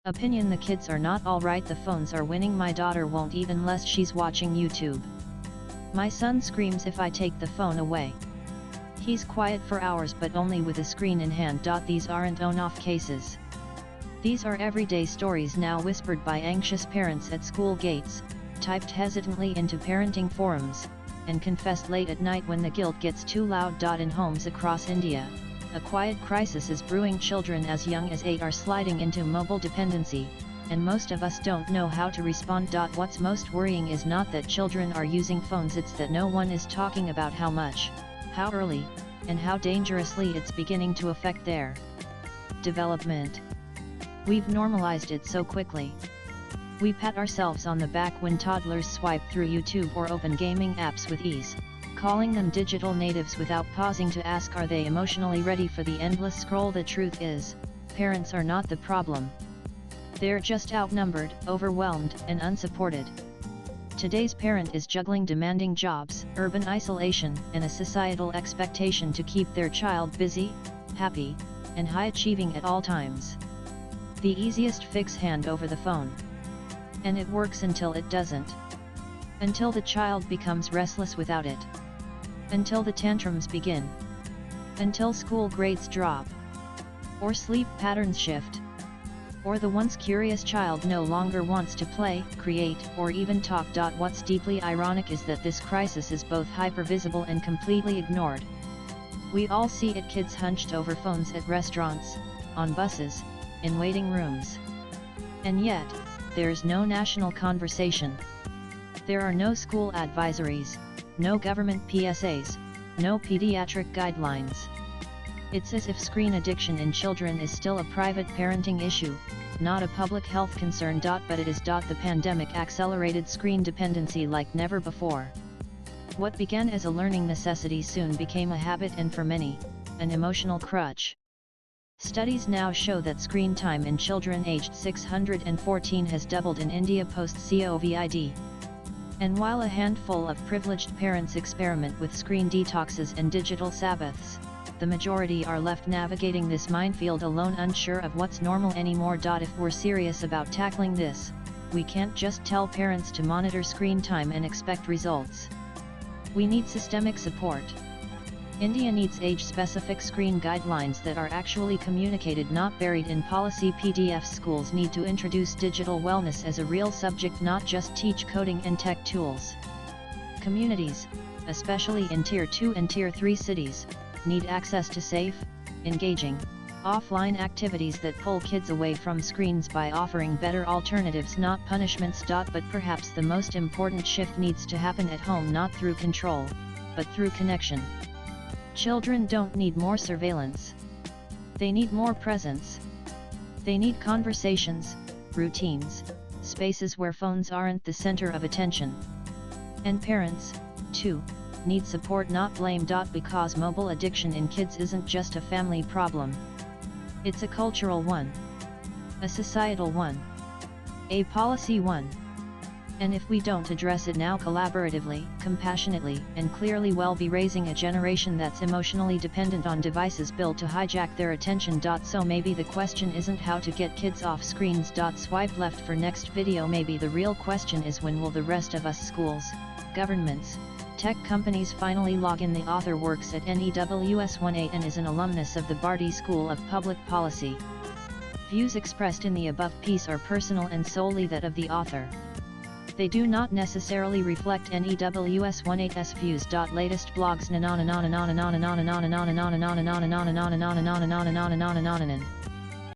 Opinion: the kids are not alright, the phones are winning. My daughter won't eat unless she's watching YouTube. My son screams if I take the phone away. He's quiet for hours but only with a screen in hand. These aren't on-off cases. These are everyday stories now whispered by anxious parents at school gates, typed hesitantly into parenting forums, and confessed late at night when the guilt gets too loud. In homes across India, a quiet crisis is brewing. Children as young as 8 are sliding into mobile dependency, and most of us don't know how to respond. What's most worrying is not that children are using phones, it's that no one is talking about how much, how early, and how dangerously it's beginning to affect their development. We've normalized it so quickly. We pat ourselves on the back when toddlers swipe through YouTube or open gaming apps with ease, calling them digital natives without pausing to ask, are they emotionally ready for the endless scroll? The truth is, parents are not the problem. They're just outnumbered, overwhelmed, and unsupported. Today's parent is juggling demanding jobs, urban isolation, and a societal expectation to keep their child busy, happy, and high-achieving at all times. The easiest fix: hand over the phone. And it works until it doesn't. Until the child becomes restless without it. Until the tantrums begin. Until school grades drop. Or sleep patterns shift. Or the once curious child no longer wants to play, create, or even talk. What's deeply ironic is that this crisis is both hypervisible and completely ignored. We all see it: kids hunched over phones at restaurants, on buses, in waiting rooms. And yet, there's no national conversation. There are no school advisories, no government PSAs, no pediatric guidelines. It's as if screen addiction in children is still a private parenting issue, not a public health concern. But it is. The pandemic accelerated screen dependency like never before. What began as a learning necessity soon became a habit, and for many, an emotional crutch. Studies now show that screen time in children aged 614 has doubled in India post-COVID. And while a handful of privileged parents experiment with screen detoxes and digital Sabbaths, the majority are left navigating this minefield alone, unsure of what's normal anymore. If we're serious about tackling this, we can't just tell parents to monitor screen time and expect results. We need systemic support. India needs age-specific screen guidelines that are actually communicated, not buried in policy PDFs. Schools need to introduce digital wellness as a real subject, not just teach coding and tech tools. Communities, especially in Tier 2 and Tier 3 cities, need access to safe, engaging, offline activities that pull kids away from screens by offering better alternatives, not punishments. But perhaps the most important shift needs to happen at home, not through control, but through connection. Children don't need more surveillance. They need more presence. They need conversations, routines, spaces where phones aren't the center of attention. And parents, too, need support, not blame. Because mobile addiction in kids isn't just a family problem. It's a cultural one. A societal one. A policy one. And if we don't address it now collaboratively, compassionately, and clearly, we'll be raising a generation that's emotionally dependent on devices built to hijack their attention. So maybe the question isn't how to get kids off screens. Swipe left for next video. Maybe the real question is, when will the rest of us, schools, governments, tech companies, finally log in? The author works at NEWS1A and is an alumnus of the Bharti School of Public Policy. Views expressed in the above piece are personal and solely that of the author. They do not necessarily reflect NEWS18's views. Latest blogs.